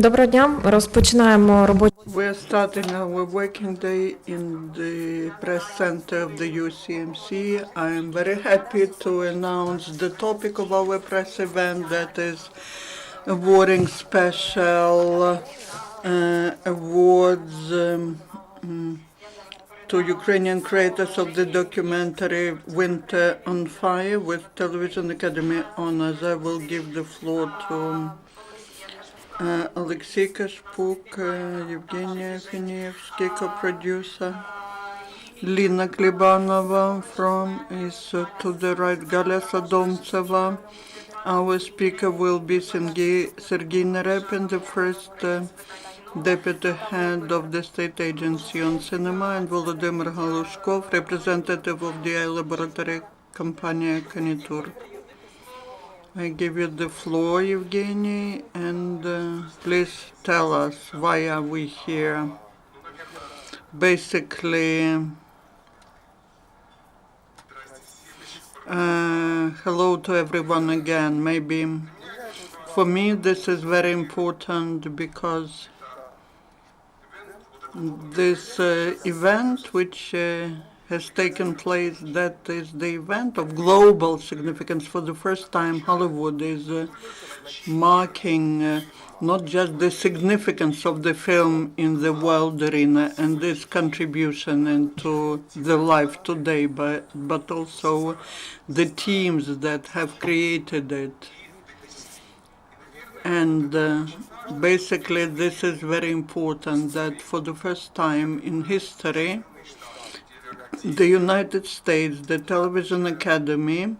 Доброго дня. Розпочинаємо роботу. We're starting our working day in the press center of the UCMC. I am very happy to announce the topic of our press event, that is awarding special awards to Ukrainian creators of the documentary Winter on Fire with Television Academy honors. I will give the floor to Oleksiy Kashpur, Yevgeniy Afineevsky, co-producer, Lina Klebanova is to the right, Galyna Sadomtseva. Our speaker will be Sergei Narepin, the first deputy head of the state agency on cinema, and Volodymyr Golushkov, representative of the laboratory Kompaniya Konitur. I give you the floor, Yevgeny, and please tell us why are we here. Basically, hello to everyone again. Maybe for me this is very important because this event which has taken place, that is the event of global significance. For the first time, Hollywood is marking not just the significance of the film in the world arena and this contribution into the life today, but also the teams that have created it. And basically this is very important, that for the first time in history, the United States, the Television Academy,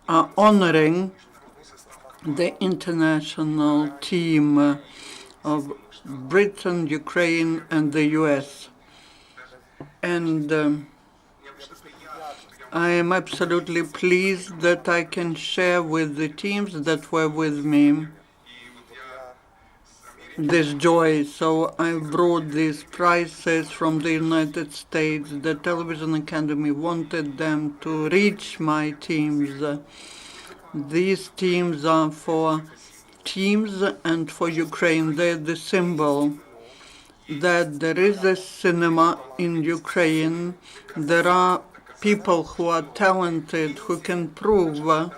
are honoring the international team of Britain, Ukraine, and the US. And I am absolutely pleased that I can share with the teams that were with me this joy. So I brought these prizes from the United States. The Television Academy wanted them to reach my teams. These teams are for teams and for Ukraine. They're the symbol that there is a cinema in Ukraine. There are people who are talented, who can prove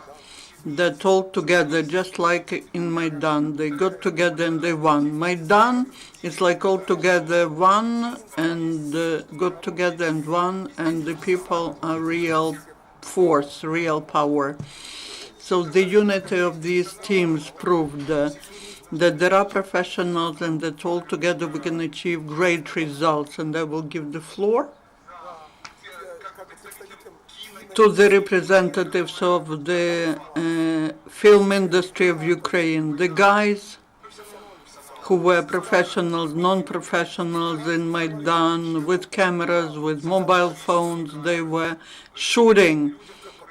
that all together, just like in Maidan, they got together and they won. Maidan is like all together won and got together and won, and the people are real force, real power. So the unity of these teams proved that there are professionals and that all together we can achieve great results. And I will give the floor to the representatives of the film industry of Ukraine, the guys who were professionals, non-professionals in Maidan, with cameras, with mobile phones. They were shooting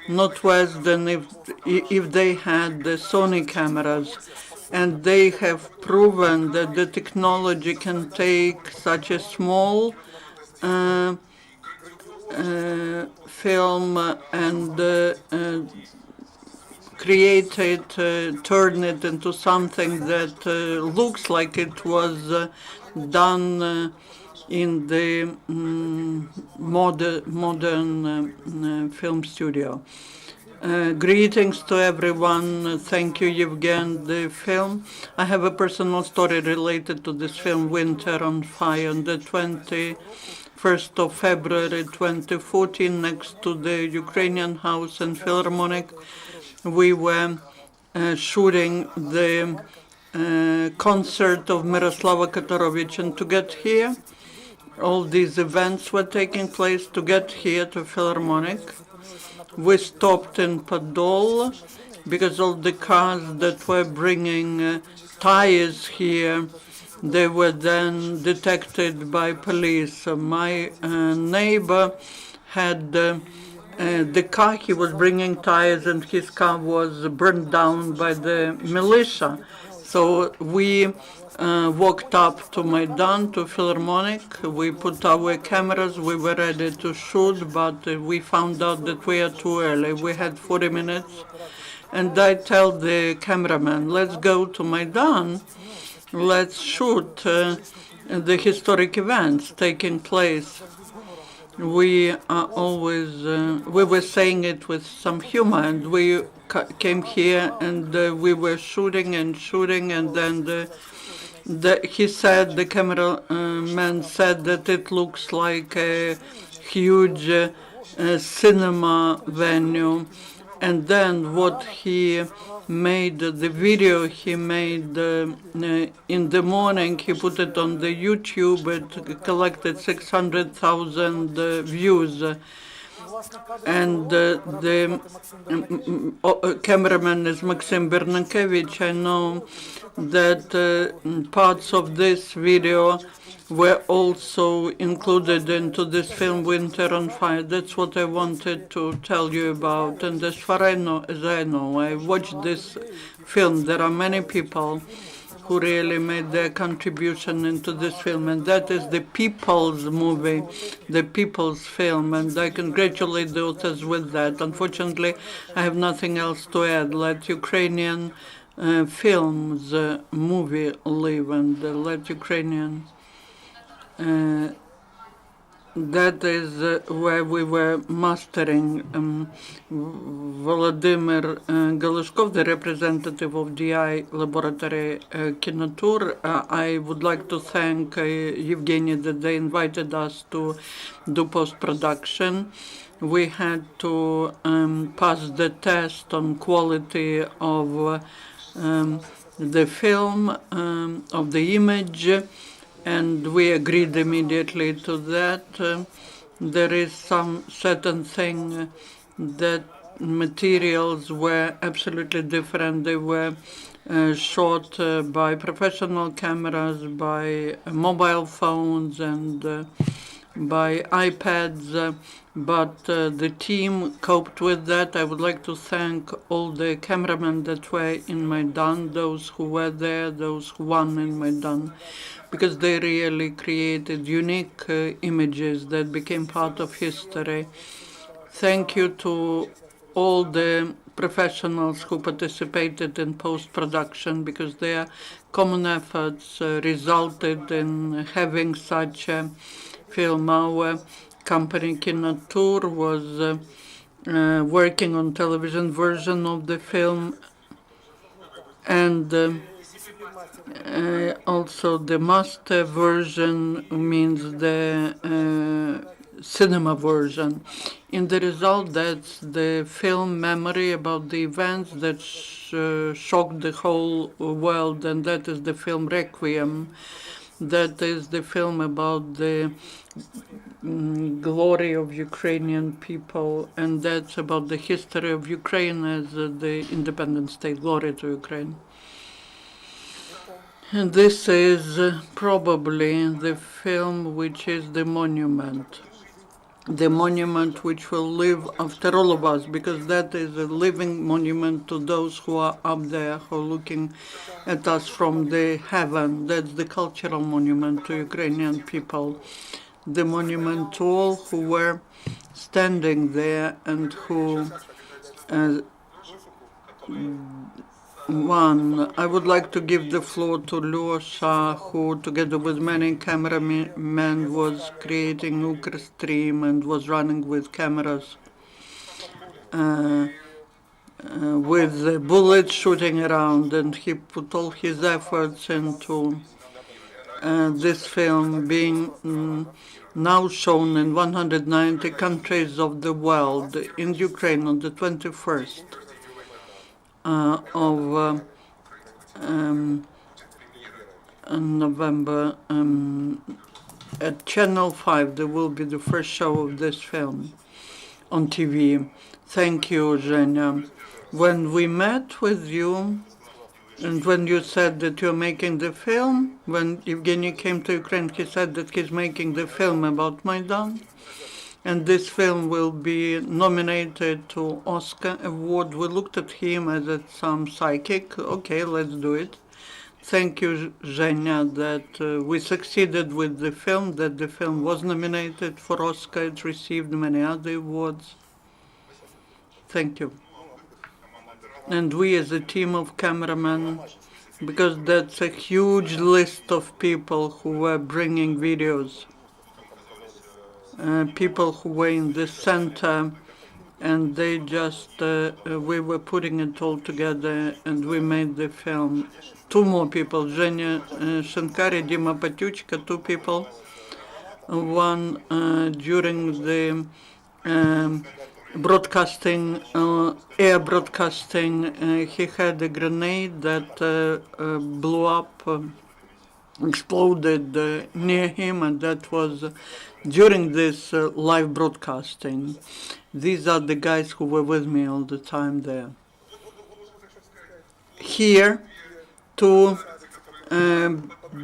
not worse than if they had the Sony cameras. And they have proven that the technology can take such a small film and create it, turn it into something that looks like it was done in the modern film studio. Greetings to everyone. Thank you, Yevgen. The film, I have a personal story related to this film, Winter on Fire, on the 21st of February 2014, next to the Ukrainian House and Philharmonic. We were shooting the concert of Myroslava Katorovich, and to get here, all these events were taking place. To get here to Philharmonic, we stopped in Podol because all the cars that were bringing tires here, they were then detected by police. My neighbor had the car, he was bringing tires, and his car was burned down by the militia. So we walked up to Maidan, to Philharmonic. We put our cameras, we were ready to shoot, but we found out that we are too early. We had 40 minutes. And I tell the cameraman, let's go to Maidan let's shoot the historic events taking place. We are always, we were saying it with some humor, and we came here and we were shooting, and then he said, the cameraman said that it looks like a huge cinema venue. And then what he made, the video he made in the morning, he put it on the YouTube. It collected 600,000 views. And the cameraman is Maxim Bernankevich. I know that parts of this video were also included into this film Winter on Fire. That's what I wanted to tell you about. And as far as I know, I watched this film. There are many people who really made their contribution into this film, and that is the people's movie, the people's film, and I congratulate the authors with that. Unfortunately, I have nothing else to add. Let Ukrainian films, movie live, and let Ukrainian that is where we were mastering Volodymyr Golushkov, the representative of DI Laboratory Konitur. I would like to thank Yevgeniy that they invited us to do post-production. We had to pass the test on quality of the film, of the image, and we agreed immediately to that. There is some certain thing that materials were absolutely different. They were shot by professional cameras, by mobile phones, and by iPads, but the team coped with that. I would like to thank all the cameramen that were in Maidan, those who were there, those who won in Maidan, because they really created unique images that became part of history. Thank you to all the professionals who participated in post-production, because their common efforts resulted in having such a film. Our Kompaniya Konitur was working on television version of the film, and also the master version means the cinema version. In the result, that's the film memory about the events that shocked the whole world, and that is the film Requiem. That is the film about the glory of Ukrainian people, and that's about the history of Ukraine as the independent state. Glory to Ukraine. And this is probably the film which is the monument which will live after all of us, because that is a living monument to those who are up there, who are looking at us from the heaven. That's the cultural monument to Ukrainian people, the monument to all who were standing there and who won. I would like to give the floor to Lyosha, who together with many cameramen was creating Ukrstream and was running with cameras with bullets shooting around, and he put all his efforts into this film being now shown in 190 countries of the world, in Ukraine on the 21st of November. At Channel 5 there will be the first show of this film on TV. Thank you, Zhenya. When we met with you, and when you said that you're making the film, when Yevgeny came to Ukraine, he said that he's making the film about Maidan. And this film will be nominated to Oscar award. We looked at him as at some psychic. Okay, let's do it. Thank you, Zhenya, that we succeeded with the film, that the film was nominated for Oscar. It received many other awards. Thank you. And we as a team of cameramen because that's a huge list of people who were bringing videos, people who were in the center, and they just, we were putting it all together and we made the film. Two more people, Zhenya Shinkari, Dima Patyuchka, two people. One during the broadcasting, air broadcasting, he had a grenade that blew up, exploded near him, and that was during this live broadcasting. These are the guys who were with me all the time there. Here, two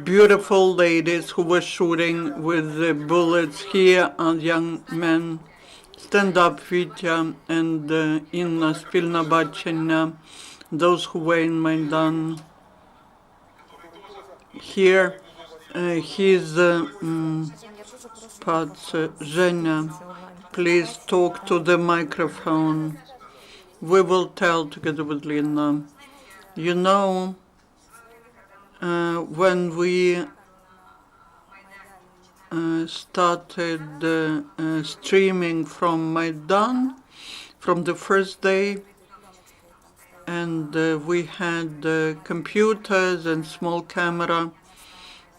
beautiful ladies who were shooting with the bullets. Here are young men, Stand Up Vitya and Inna Spilna Bachenya, those who were in Maidan. Here, his part, Zhenya, please talk to the microphone. We will tell together with Lina. You know, when we started streaming from Maidan, from the first day, and we had computers and small camera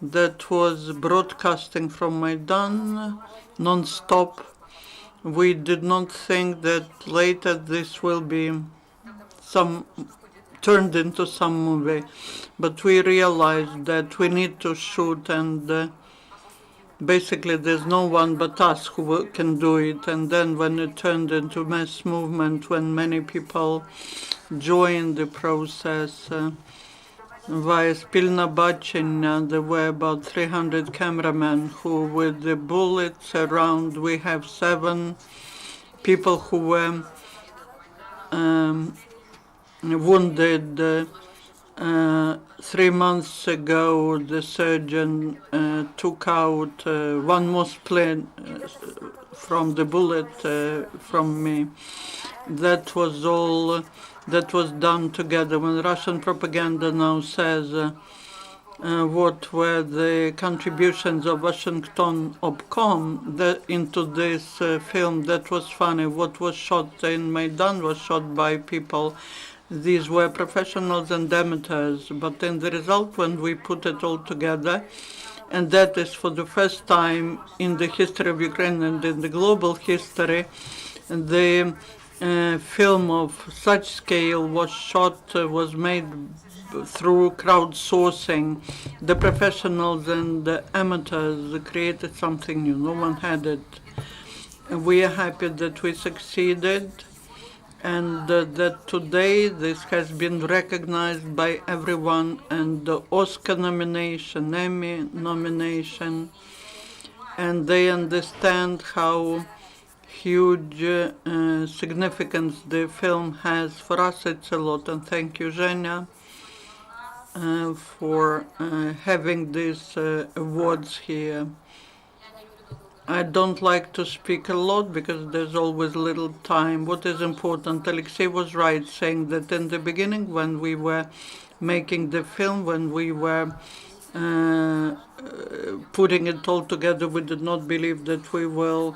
that was broadcasting from Maidan non-stop. We did not think that later this will be turned into some movie, but we realized that we need to shoot, and basically there's no one but us who can do it. And then when it turned into mass movement, when many people joined the process, via Spilna Bachenya, there were about 300 cameramen who, with the bullets around, we have 7 people who were wounded. 3 months ago, the surgeon took out one more spleen from the bullet from me. That was all. That was done together. When Russian propaganda now says what were the contributions of Washington Obcom into this film, that was funny. What was shot in Maidan was shot by people. These were professionals and amateurs, but in the result, when we put it all together, and that is for the first time in the history of Ukraine and in the global history, the film of such scale was made through crowdsourcing. The professionals and the amateurs created something new. No one had it. We are happy that we succeeded, and that today this has been recognized by everyone, and the Oscar nomination, Emmy nomination, and they understand how huge significance the film has. For us it's a lot, and thank you, Zhenya, for having these awards here. I don't like to speak a lot because there's always little time. What is important, Oleksiy was right saying that in the beginning when we were making the film, when we were putting it all together, we did not believe that we will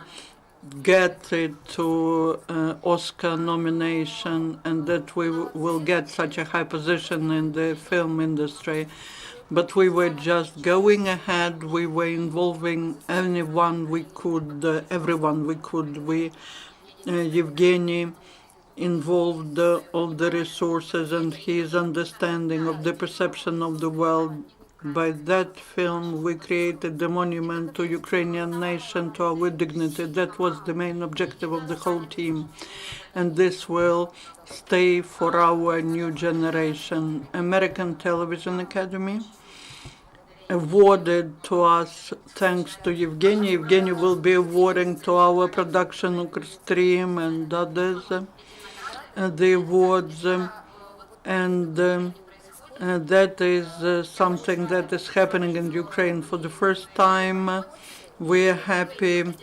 get it to Oscar nomination and that we will get such a high position in the film industry. But we were just going ahead. We were involving anyone we could, everyone we could. Yevgeniy involved all the resources and his understanding of the perception of the world. By that film, we created the monument to Ukrainian nation, to our dignity. That was the main objective of the whole team. And this will stay for our new generation. American Television Academy awarded to us, thanks to Yevgeny. Yevgeny will be awarding to our production, Ukr-Stream and others, the awards. And that is something that is happening in Ukraine for the first time. We're happy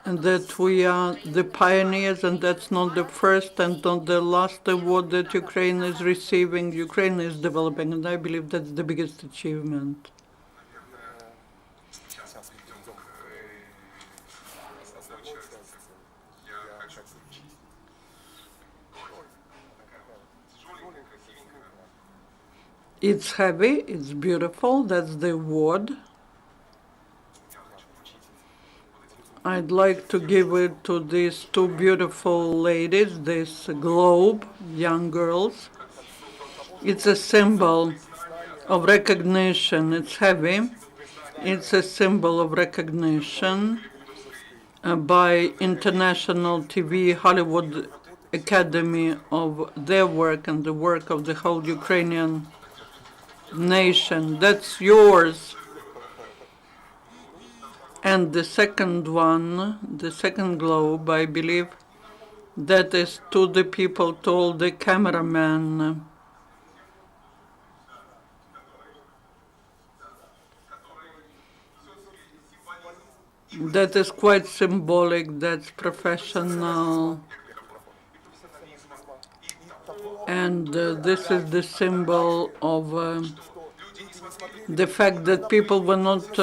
and that we are the pioneers, and that's not the first and not the last award that Ukraine is receiving. Ukraine is developing, and I believe that's the biggest achievement. It's heavy, it's beautiful, that's the award. I'd like to give it to these two beautiful ladies, this globe, young girls. It's a symbol of recognition. It's heavy. It's a symbol of recognition by international TV, Hollywood Academy of their work and the work of the whole Ukrainian nation. That's yours. And the second one, the second globe, I believe, that is to the people, to all the cameramen. That is quite symbolic, that's professional. And this is the symbol of the fact that people were not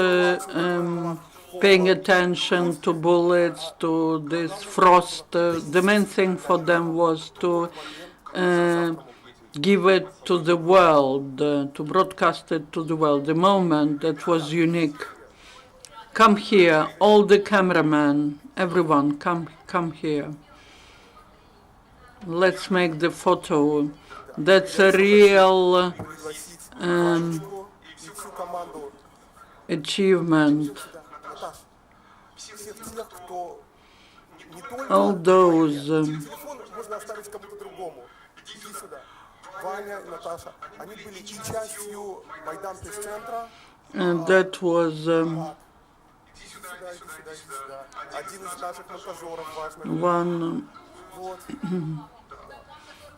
paying attention to bullets, to this frost. The main thing for them was to give it to the world, to broadcast it to the world, the moment that was unique. Come here, all the cameramen, everyone, come here. Let's make the photo. That's a real achievement. All those and that was one.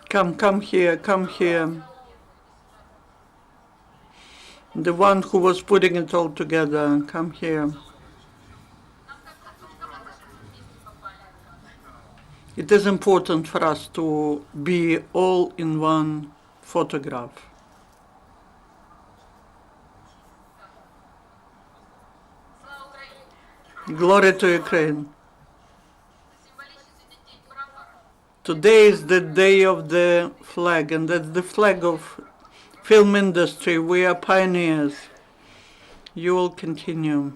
Come here, come here. The one who was putting it all together, come here. It is important for us to be all in one photograph. Glory to Ukraine. Today is the day of the flag, and that's the flag of film industry. We are pioneers. You will continue.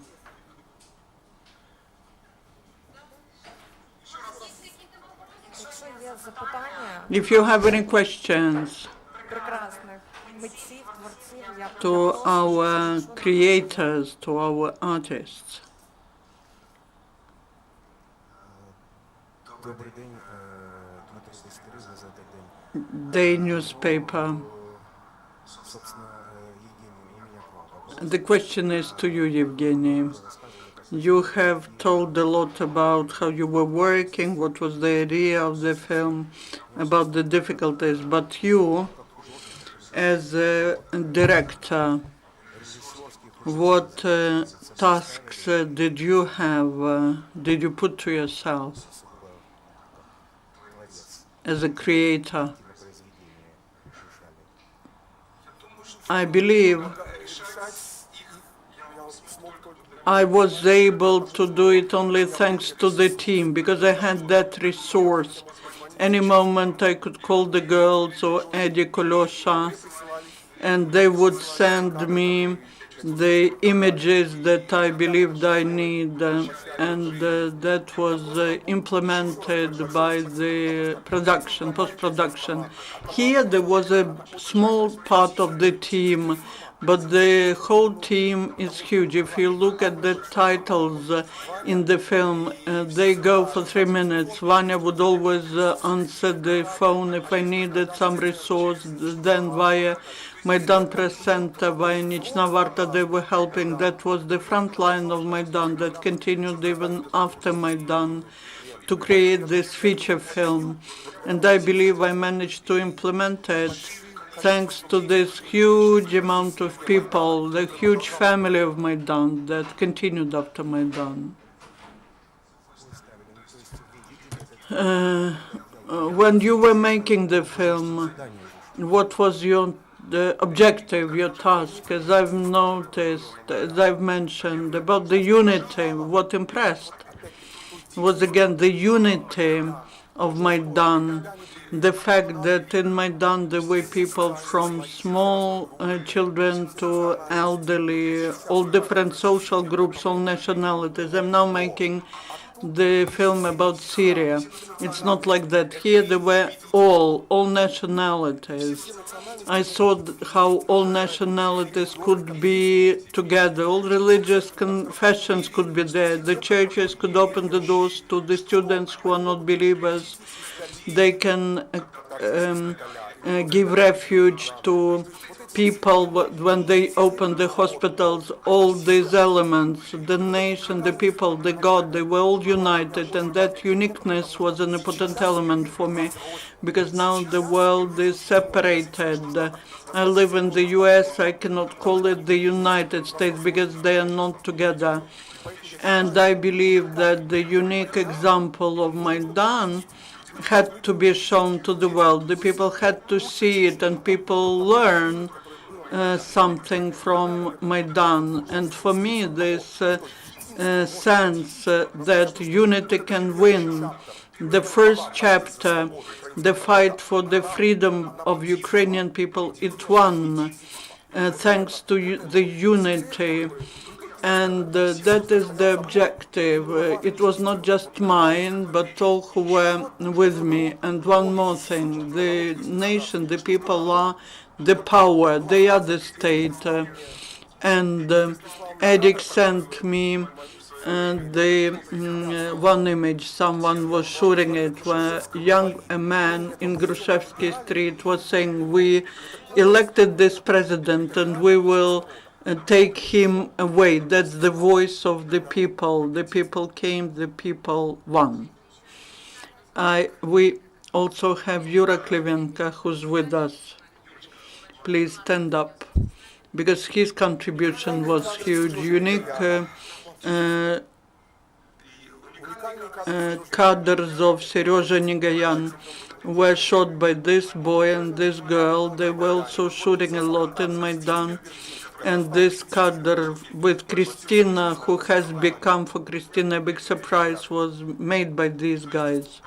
If you have any questions to our creators, to our artists. Day newspaper. The question is to you, Yevgeny. You have told a lot about how you were working, what was the idea of the film, about the difficulties, but you, as a director, what tasks did you have, did you put to yourself as a creator? I believe I was able to do it only thanks to the team, because I had that resource. Any moment I could call the girls or Eddie Kolosha, and they would send me the images that I believed I need, and that was implemented by the production, post-production. Here there was a small part of the team, but the whole team is huge. If you look at the titles in the film, they go for 3 minutes. Vanya would always answer the phone if I needed some resource. Then via Maidan Press Center, via Nichna Varta, they were helping. That was the front line of Maidan that continued even after Maidan to create this feature film. And I believe I managed to implement it thanks to this huge amount of people, the huge family of Maidan that continued after Maidan. When you were making the film, what was the objective, your task? As I've noticed, as I've mentioned, about the unity, what impressed was again the unity of Maidan, the fact that in Maidan there were people from small children to elderly, all different social groups, all nationalities. I'm now making the film about Syria. It's not like that. Here there were all nationalities. I saw how all nationalities could be together, all religious confessions could be there. The churches could open the doors to the students who are not believers. They can give refuge to people when they open the hospitals. All these elements, the nation, the people, the God, they were all united, and that uniqueness was an important element for me, because now the world is separated. I live in the US, I cannot call it the United States because they are not together. And I believe that the unique example of Maidan had to be shown to the world. The people had to see it, and people learn something from Maidan. And for me, this sense that unity can win. The first chapter, the fight for the freedom of Ukrainian people, it won thanks to the unity. And that is the objective. It was not just mine, but all who were with me. And one more thing, the nation, the people are the power, they are the state. And Eric sent me one image, someone was shooting it, where a man in Grushevsky Street was saying, we elected this president and we will take him away. That's the voice of the people. The people came, the people won. We also have Yura Klevenka, who's with us. Please stand up, because his contribution was huge. Unique cadres of Seryoja Nigayan were shot by this boy and this girl. They were also shooting a lot in Maidan. And this cadre with Christina, who has become for Christina a big surprise, was made by these guys.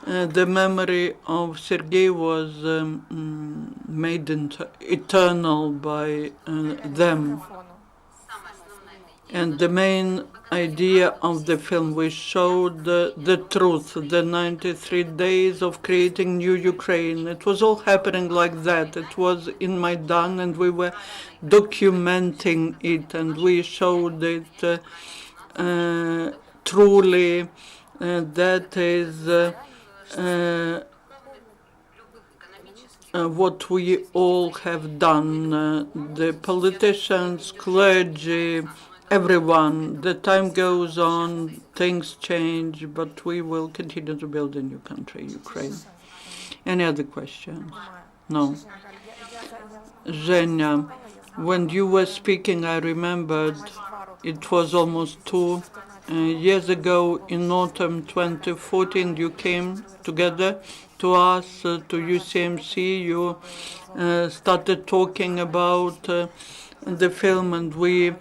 The memory of Sergei was made eternal by them. And the main idea of the film, we showed the truth, the 93 days of creating new Ukraine. It was all happening like that. It was in Maidan, and we were documenting it, and we showed it truly. That is what we all have done, the politicians, clergy, everyone. The time goes on, things change, but we will continue to build a new country, Ukraine. Any other questions? No. Zhenya, when you were speaking, I remembered it was almost 2 years ago in autumn 2014, you came together to us, to UCMC. You started talking about the film, and we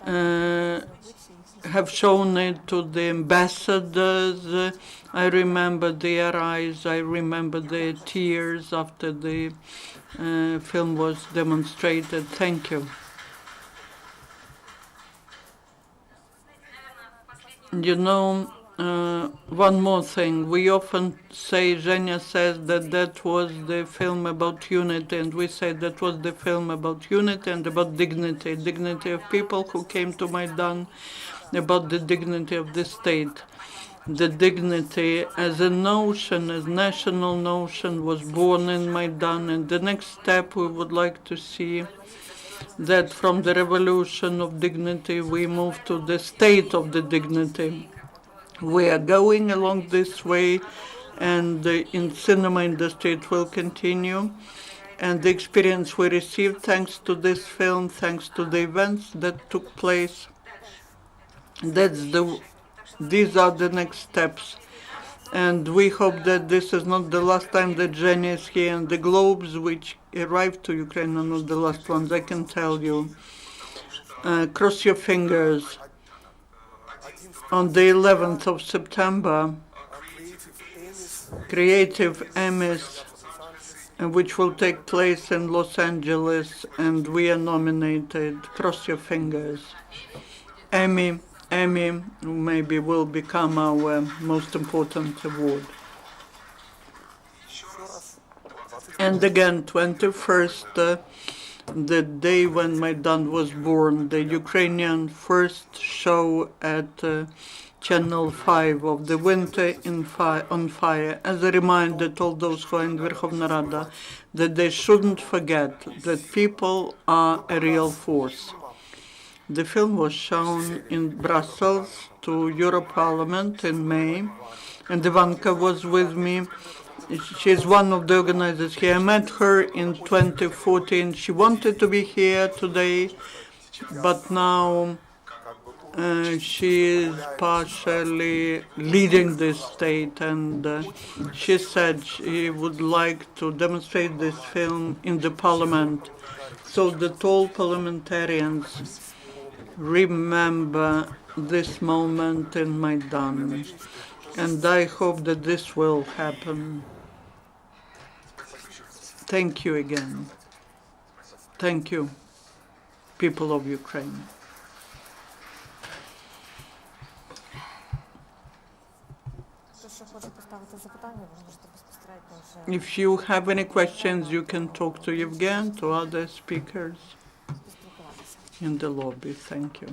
have shown it to the ambassadors. I remember their eyes, I remember their tears after the film was demonstrated. Thank you. You know, one more thing. We often say, Zhenya says that was the film about unity, and we say that was the film about unity and about dignity, dignity of people who came to Maidan, about the dignity of the state. The dignity as a notion, as national notion, was born in Maidan, and the next step we would like to see that from the revolution of dignity we move to the state of the dignity. We are going along this way, and in cinema industry it will continue. And the experience we received thanks to this film, thanks to the events that took place, these are the next steps. And we hope that this is not the last time that Jenny is here, and the globes which arrived to Ukraine are not the last ones, I can tell you. Cross your fingers. On the 11th of September, Creative Emmys, which will take place in Los Angeles, and we are nominated. Cross your fingers. Emmy maybe will become our most important award. And again, 21st, the day when my dad was born, the Ukrainian first show at Channel 5 of the Winter on Fire, as a reminder to all those who are in Verkhovna Rada that they shouldn't forget that people are a real force. The film was shown in Brussels to Europarlament in May, and Ivanka was with me. She's one of the organizers here. I met her in 2014. She wanted to be here today, but now she is partially leading this state, and she said she would like to demonstrate this film in the parliament so that all parliamentarians remember this moment in Maidan. And I hope that this will happen. Thank you again. Thank you, people of Ukraine. If you have any questions, you can talk to Yevgen, to other speakers in the lobby. Thank you.